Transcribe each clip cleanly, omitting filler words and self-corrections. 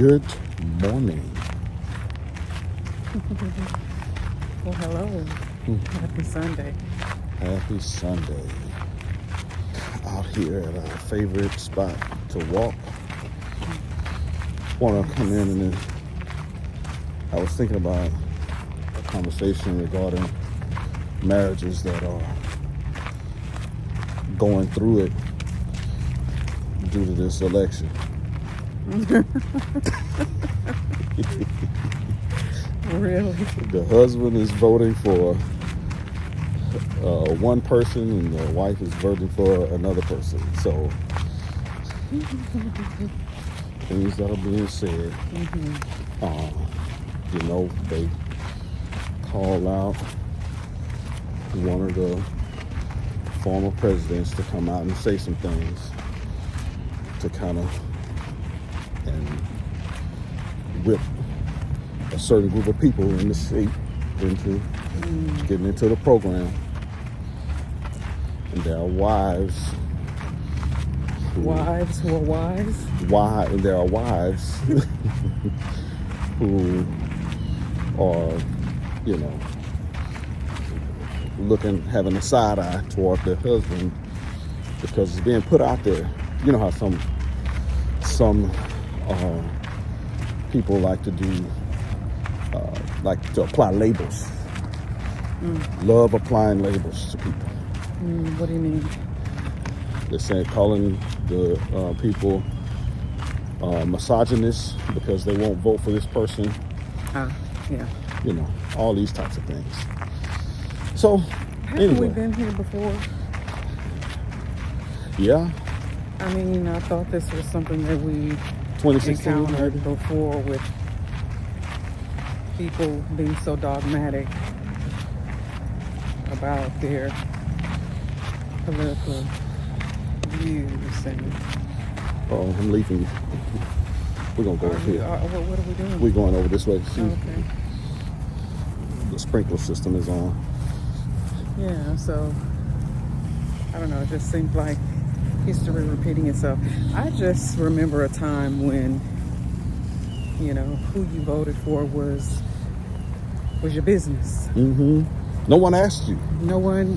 Good morning. Well, hello. Happy Sunday. Happy Sunday. Out here at our favorite spot to walk. Want to come in and I was thinking about a conversation regarding marriages that are going through it due to this election. Really? The husband is voting for one person and the wife is voting for another person. So things that are being said, they call out one of the former presidents to come out and say some things to kind of and whip a certain group of people in the state into getting into the program. And there are wives who are wise? There are wives who are, having a side eye toward their husband because it's being put out there. You know how some people like to do, like to apply labels. Love applying labels to people. What do you mean? They're saying calling the people misogynists because they won't vote for this person. Yeah. All these types of things. So, Haven't we been here before? Yeah. I mean, I thought this was something that we 2016 encountered before with people being so dogmatic about their political views and. Oh, I'm leaving. We're gonna go over here. What are we doing? We're going over this way. See, okay. The sprinkler system is on. Yeah, so I don't know. It just seems like history repeating itself. I just remember a time when, who you voted for was your business. No one asked you. No one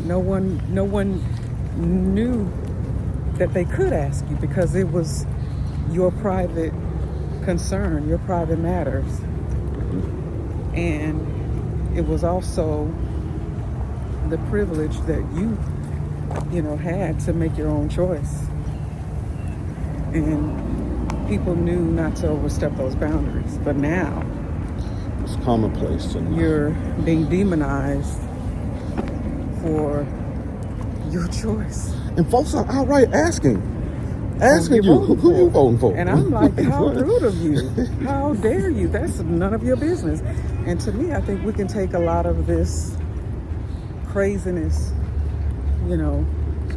knew that they could ask you because it was your private concern, your private matters. And it was also the privilege that you had to make your own choice. And people knew not to overstep those boundaries. But now it's commonplace. You're being demonized for your choice. And folks are outright asking you, who you voting for? And I'm like, how rude of you. How dare you? That's none of your business. And to me, I think we can take a lot of this craziness,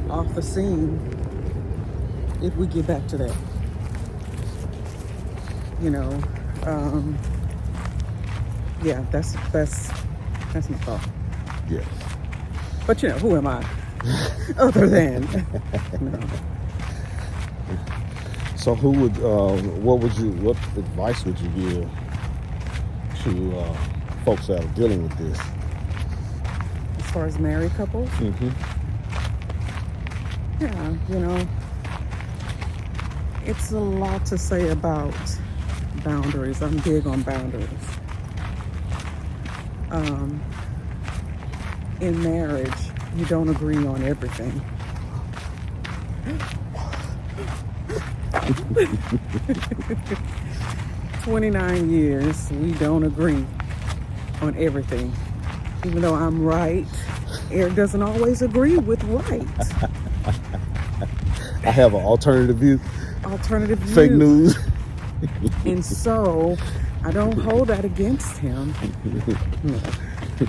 off the scene if we get back to that. Yeah, that's my thought. Yes. But who am I? Other than no. So what advice would you give to folks that are dealing with this? As far as married couples? Yeah, it's a lot to say about boundaries. I'm big on boundaries. In marriage, you don't agree on everything. 29 years, we don't agree on everything. Even though I'm right, Eric doesn't always agree with right. I have an alternative view. Fake news. And so I don't hold that against him.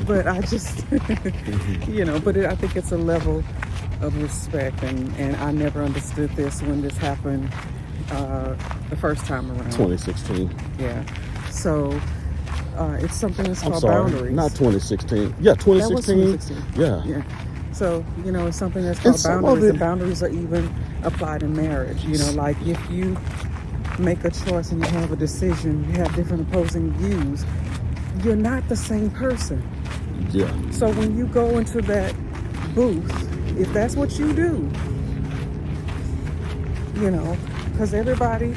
But I just, I think it's a level of respect. And I never understood this when this happened the first time around. 2016. Yeah. So it's something that's called boundaries. Not 2016. Yeah, 2016. That was 2016. Yeah. So, it's something that's called boundaries. And boundaries are even applied in marriage. Like if you make a choice and you have a decision, you have different opposing views, you're not the same person. Yeah. So when you go into that booth, if that's what you do, you know, because everybody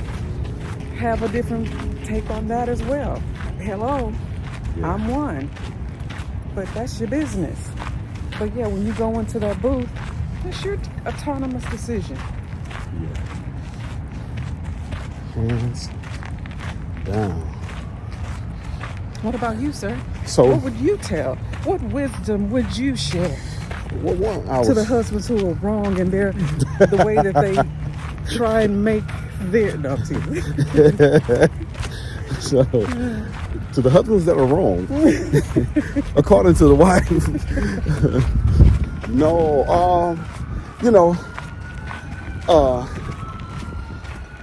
have a different take on that as well. Hello, Yeah. I'm one, but that's your business. But yeah, when you go into that booth, that's your autonomous decision. Yeah. Hands down. What about you, sir? So What would you tell? What wisdom would you share to the husbands who are wrong in their the way that they try and make their no, I'm teasing. So to the husbands that are wrong, according to the wife, no, you know,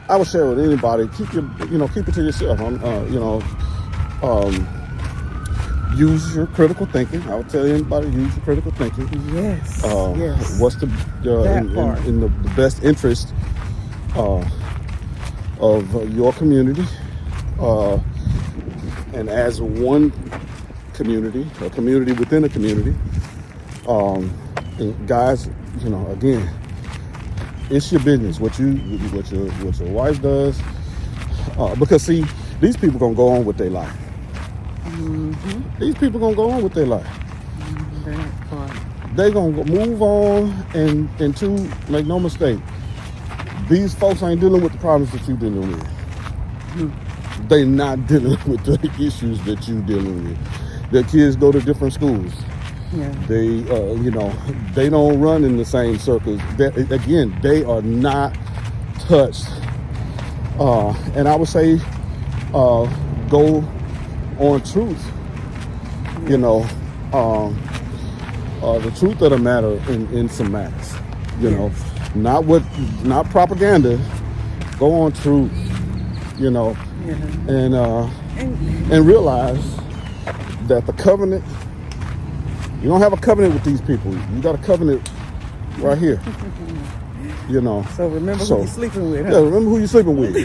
I would share with anybody, keep it to yourself. Use your critical thinking. I would tell anybody, use your critical thinking. Yes. Yes. What's the in the best interest of your community, and as one community, a community within a community. And guys, again, it's your business what your wife does, because see, these people gonna go on with their life. Mm-hmm. These people gonna go on with their life. That part. They gonna move on, and two, make no mistake, these folks ain't dealing with the problems that you dealing with. Mm-hmm. They not dealing with the issues that you dealing with. Their kids go to different schools. Yeah. They, they don't run in the same circles. They are not touched. And I would say, go on truth. The truth of the matter in some matters. Not propaganda. Go on truth. And realize that the covenant. You don't have a covenant with these people. You got a covenant right here. So remember who you're sleeping with, huh? Yeah, remember who you're sleeping with.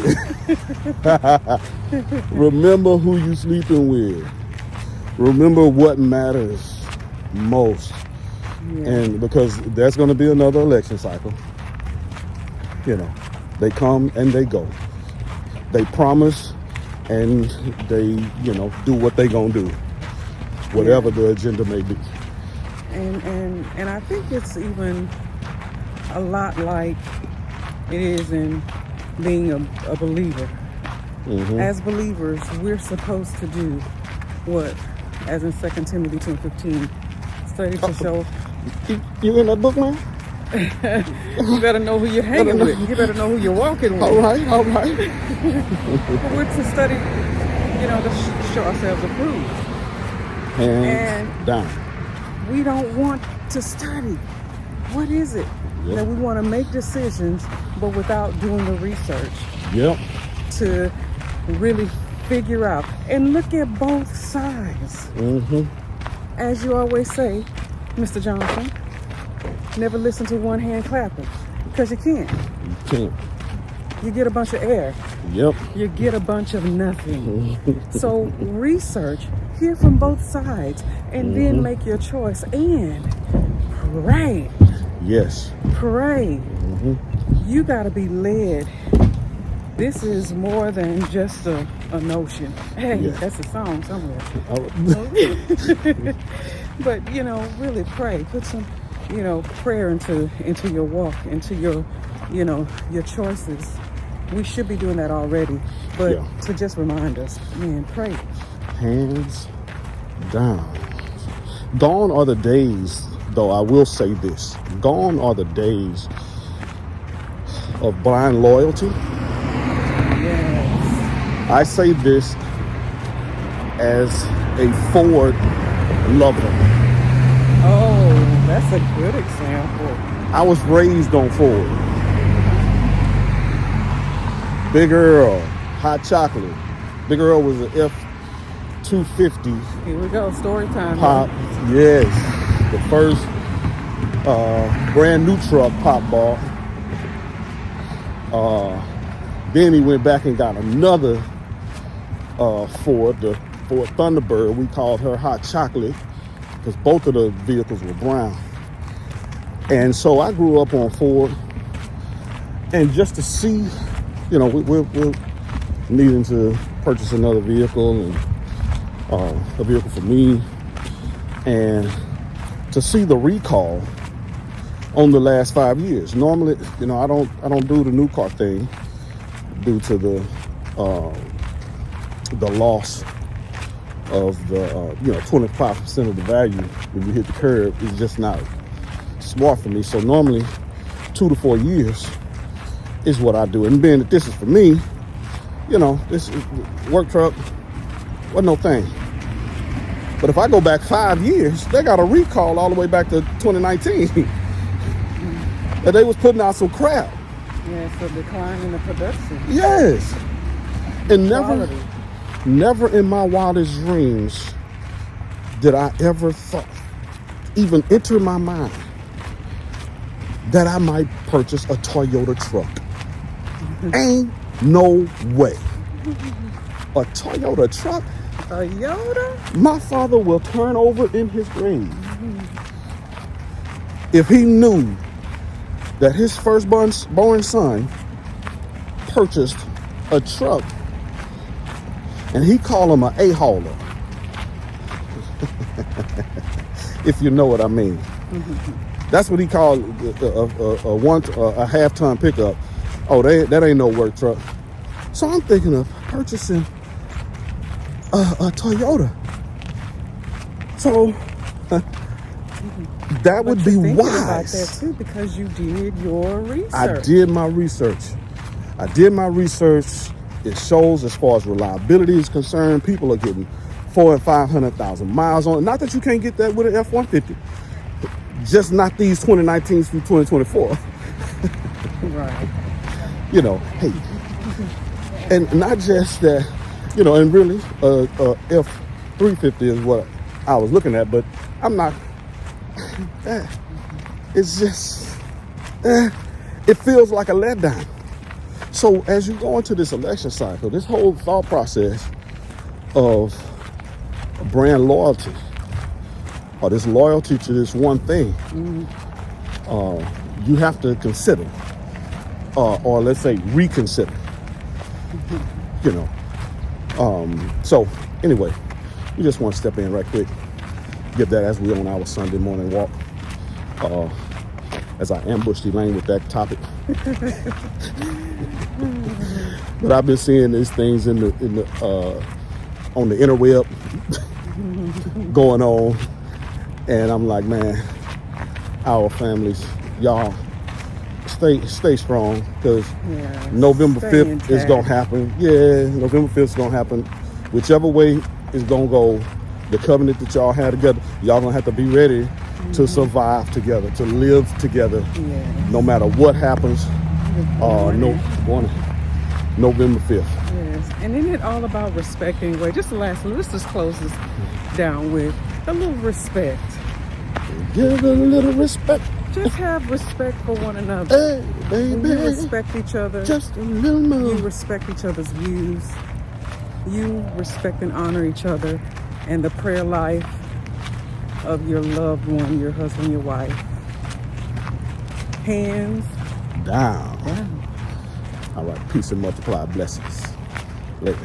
Remember who you're sleeping with. Remember what matters most. Yeah. And because there's going to be another election cycle. They come and they go. They promise and they, do what they going to do. Whatever the agenda may be. And I think it's even a lot like it is in being a believer. Mm-hmm. As believers, we're supposed to do what? As in 2 Timothy 2:15, study to show. You in that book, man? You better know who you're hanging with. You better know who you're walking with. All right. We're to study, to show ourselves approved. Hands down. We don't want to study. What is it? Yep. That we want to make decisions, but without doing the research. Yep. To really figure out and look at both sides. Mm-hmm. As you always say, Mr. Johnson, never listen to one hand clapping, because you can't. You can't. You get a bunch of air. Yep. You get a bunch of nothing. So research, hear from both sides, and then make your choice. And pray. Yes. Pray. You got to be led. This is more than just a notion. Hey, that's a song somewhere. But, really pray. Put some, prayer into your walk, into your, your choices. We should be doing that already. But to just remind us, man, pray. Hands down. Gone are the days, though I will say this. Gone are the days of blind loyalty. Yes. I say this as a Ford lover. Oh, that's a good example. I was raised on Ford. Big Earl, hot chocolate. Big Earl was an F-250. Here we go, story time. Pop, yes. The first brand new truck, Pop bought. Then he went back and got another Ford, the Ford Thunderbird. We called her Hot Chocolate because both of the vehicles were brown. And so I grew up on Ford. And just to see, you know, we're needing to purchase another vehicle, and a vehicle for me. And to see the recall on the last 5 years. Normally, you know, I don't do the new car thing due to the loss of the 25% of the value when you hit the curb is just not smart for me. So normally 2 to 4 years is what I do. And being that this is for me, you know, this work truck wasn't no thing. But if I go back 5 years, they got a recall all the way back to 2019. And they was putting out some crap. Yeah, it's a decline in the production. Yes. And Quality. never in my wildest dreams did I ever thought, even enter my mind, that I might purchase a Toyota truck. Ain't no way. A Toyota truck? Toyota? My father will turn over in his grave if he knew that his firstborn son purchased a truck and he called him an A-hauler. If you know what I mean. That's what he called a half-ton pickup. Oh, that ain't no work truck. So I'm thinking of purchasing a Toyota. So that would be wise. About wise. that too, because you did your research. I did my research. It shows, as far as reliability is concerned, people are getting 400,000 and 500,000 miles on it. Not that you can't get that with an F-150. Just not these 2019s through 2024. Right. You know, hey. And not just that, you know, and really, F-350 is what I was looking at, but I'm not, it's just, it feels like a letdown. So as you go into this election cycle, this whole thought process of brand loyalty, or this loyalty to this one thing, you have to consider, or let's say reconsider, you know. So anyway, we just want to step in right quick, get that as we on our Sunday morning walk, as I ambushed ELAINE with that topic. But I've been seeing these things on the interweb going on, and I'm like, man, our families, y'all stay strong, because November 5th is gonna happen. Yeah, November 5th is gonna happen. Whichever way it's gonna go, the covenant that y'all had together, y'all gonna have to be ready to survive together, to live together, no matter what happens. November 5th. Yes, and isn't it all about respect anyway? Just lastly, let's just close this down with a little respect. Give a little respect. Just have respect for one another. Hey, baby. When you respect each other. Just a little more. You respect each other's views. You respect and honor each other and the prayer life of your loved one, your husband, your wife. Hands down. All right, peace and multiply blessings. Later.